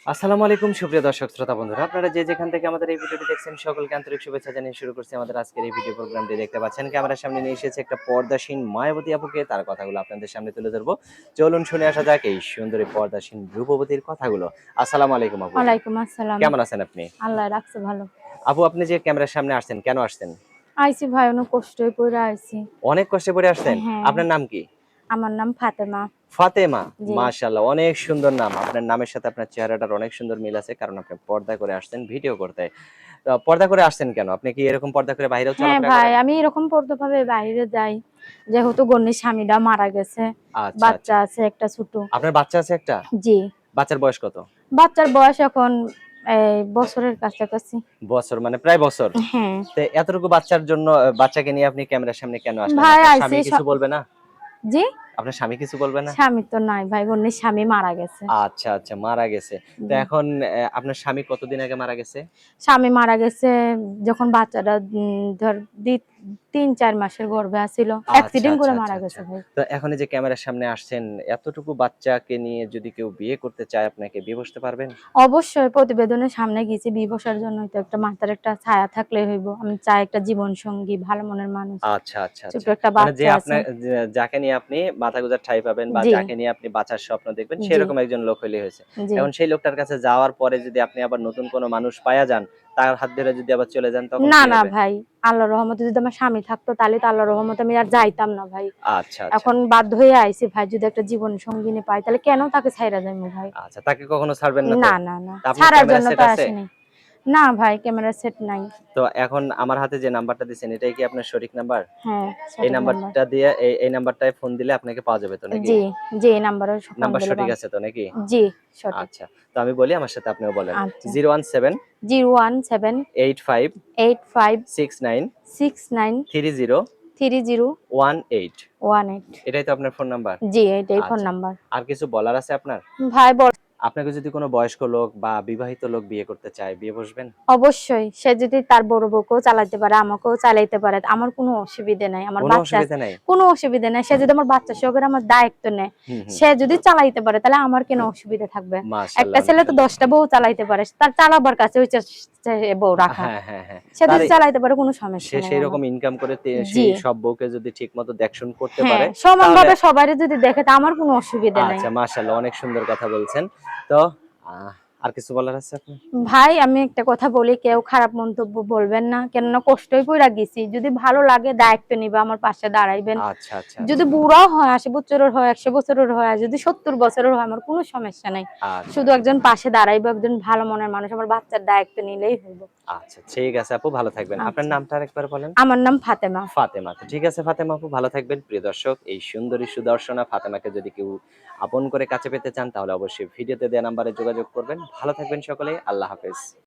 আসসালামু আলাইকুম সুপ্রিয় দর্শক শ্রোতা বন্ধুরা, আপনারা যে যেখান থেকে আমাদের এই ভিডিওটি দেখছেন সকলকে আন্তরিক শুভেচ্ছা জানিয়ে শুরু করছি আমাদের আজকের এই ভিডিও প্রোগ্রামটি। দেখতে পাচ্ছেন ক্যামেরার সামনে নিয়ে এসেছে একটা পর্দাসীন মায়াবতী আপুকে, তার কথাগুলো আপনাদের সামনে তুলে ধরবো। চলুন শুনে আসা যাক এই সুন্দরী পর্দাসীন রূপবতীর কথাগুলো। আসসালামু আলাইকুম আপু, ওয়ালাইকুম আসসালাম। কেমন আছেন আপনি? আল্লাহ রাখছে ভালো। আপু, আপনি যে ক্যামেরার সামনে আসছেন কেন আসছেন? আইছি ভাই, অনেক কষ্টই পইরা আইছি। অনেক কষ্টে পড়ে আসছেন? হ্যাঁ, আপনার নাম কি? আমার নাম ফাতেমা। ফাতেমা। জি। মাশাআল্লাহ, অনেক সুন্দর নাম। আপনার নামের সাথে আপনার চেহারাটার অনেক সুন্দর মিল আছে, কারণ আপনি পর্দা করে আসছেন ভিডিও করতে। তো পর্দা করে আসছেন কেন? আপনি কি এরকম পর্দা করে বাইরেও হ্যাঁ চলাফেরা ভাই, করেন? আমি এরকম পর্দাভাবে বাইরে যাই। যেহেতু গণ্ডির স্বামীটা মারা গেছে। আচ্ছা, বাচ্চা আচ্ছা। আছে একটা ছোট। আপনার বাচ্চা আছে একটা? জি। বাচ্চার বয়স কত? বাচ্চার বয়স এখন বছরের কাছাকাছি। বছর মানে প্রায় বছর। হ্যাঁ। তো এতটুকু বাচ্চার জন্য বাচ্চাকে নিয়ে আপনি ক্যামেরার সামনে কেন আসলেন? ভাই আপনার আইছি স্বামী কিছু বলবে না? জি? আপনার স্বামী কিছু বলবে না? স্বামী তো নাই ভাই, গণ্ডির স্বামী মারা গেছে। আচ্ছা, আচ্ছা, মারা গেছে। তো জি। এখন আপনার স্বামী কতদিন আগে মারা গেছে? স্বামী মারা গেছে যখন বাচ্চাটা ধর ৩-৪ মাসের গর্ভে আছিল। আচ্ছা, অ্যাক্সিডেন্ট আচ্ছা, করে আচ্ছা, মারা আচ্ছা। গেছে ভাই। তো এখন এই যে ক্যামেরার সামনে আসছেন, এতটুকু বাচ্চাকে নিয়ে যদি কেউ বিয়ে করতে চায় আপনাকে, বিয়ে বসতে পারবেন? অবশ্যই প্রতিবেদনের সামনে গেছি বিয়ে বসার জন্যই তো, একটা মাথার একটা ছায়া থাকলে হইব। আমি চাই একটা জীবন সঙ্গী, ভালো মনের মানুষ। আচ্ছা, আচ্ছা, ছোট আচ্ছা। একটা মানে যে বাচ্চা আছে। আপনার যাকে নিয়ে আপনি মাথা গোঁজার ঠাঁই পাবেন বা জি, যাকে নিয়ে আপনি বাঁচার স্বপ্ন দেখবেন জি, সেরকম একজন লোক হইলেই হইছে। জি। এখন সেই লোকটার কাছে যাওয়ার পরে যদি আপনি আবার নতুন কোনো মানুষ পায়া যান, তার হাত ধরে যদি আবার চলে যান তখন না, কি না হবে? ভাই। আল্লাহর রহমতে যদি আমার স্বামী থাকতো তাহলে তো আল্লাহর রহমতে আমি আর যাইতাম না ভাই। আচ্ছা, আচ্ছা। এখন বাধ্য হয়ে আইছি ভাই, যদি একটা জীবন সঙ্গিনী পাই তাহলে কেন তাকে ছাইড়া যাইবো ভাই? আচ্ছা, তাকে কখনো ছাড়বেন না তো? না, না, না। তা আপনার ছাড়ার ক্যামেরা জন্য সেট তো আছে? আসিনি। না ভাই, ক্যামেরা সেট নাই। তো এখন আমার হাতে যে নাম্বারটা দিছেন এটাই কি আপনার সঠিক নাম্বার? হ্যাঁ, এই সঠিক নাম্বার। নাম্বারটা দিয়ে এই নাম্বারটায় ফোন দিলে আপনাকে পাওয়া যাবে তো নাকি? জি, জি, এই নাম্বারে ফোন নাম্বার দিলে সঠিক পান। আছে তো নাকি? জি, সঠিক। আচ্ছা। তো আমি বলি, আমার সাথে আপনিও বলেন। আচ্ছা। 017 017 85 85 69 69 30 30 18 18। এটাই তো আপনার ফোন নাম্বার? জি, এটাই ফোন আচ্ছা। নাম্বার। আর কিছু বলার আছে আপনার? ভাই বল। আপনাকে যদি কোনো বয়স্ক লোক বা বিবাহিত লোক বিয়ে করতে চায়, বিয়ে বসবেন? অবশ্যই সে যদি তার বড় বউকেও চালাতে পারে, আমাকেও চালাইতে পারে, আমার কোনো অসুবিধে নাই। আমার কোনো বাচ্চা আছে, অসুবিধা নাই? কোনো অসুবিধা নাই। সে যদি আমার বাচ্চা সহকারে আমার দায়িত্ব নেয়, হুম, হুম। সে যদি চালাইতে পারে তাহলে আমার কেন অসুবিধা থাকবে? একটা মাশাআল্লাহ, অনেক ছেলে তো সুন্দর। ১০ টা বউ চালাইতে পারে। তার চালাবার কাছে ওই বউ রাখা। হ্যাঁ, হ্যাঁ, হ্যাঁ। সে তার যদি চালাইতে পারে কোনো সমস্যা সে নাই সেই আমার। রকম ইনকাম করে জি। সেই সব বউকে যদি ঠিকমতো দেখশন করতে হ্যাঁ, পারে তাহলে সমানভাবে সবারই যদি দেখে তা আমার কোনো অসুবিধা নাই। আচ্ছা, মাশাআল্লাহ, অনেক সুন্দর কথা বলছেন। তো আর কিছু বলার আছে আপনার? ভাই আমি একটা কথা বলি, কেউ খারাপ মন্তব্য বলবেন না। কেননা কষ্টই কইরা গেছি। যদি ভালো লাগে দায়িত্ব নিবা, আমার পাশে দাঁড়াইবেন। আচ্ছা, আচ্ছা, যদি আচ্ছা। বুড়াও হয়, ৮০ বছরের হয়, ১০০ বছরের হয়, আর যদি ৭০ বছরের হয়, আমার কোনো সমস্যা নাই। আচ্ছা, শুধু আচ্ছা। একজন পাশে দাঁড়াইবো, একজন ভালো মনের মানুষ আমার বাচ্চার দায়িত্ব নিলেই হইব। আচ্ছা, ঠিক আছে আপু, ভালো থাকবেন। আপনার আচ্ছা। নামটা আরেকবার বলেন? আমার নাম ফাতেমা। ফাতেমা। তো ঠিক আছে ফাতেমা আপু, ভালো থাকবেন। প্রিয় দর্শক, এই সুন্দরী সুদর্শনা ফাতেমাকে যদি কেউ আপন করে কাছে পেতে চান তাহলে অবশ্যই ভিডিওতে দেয়া নাম্বারে যোগাযোগ করবেন। ভালো থাকবেন সকলে। আল্লাহ হাফেজ।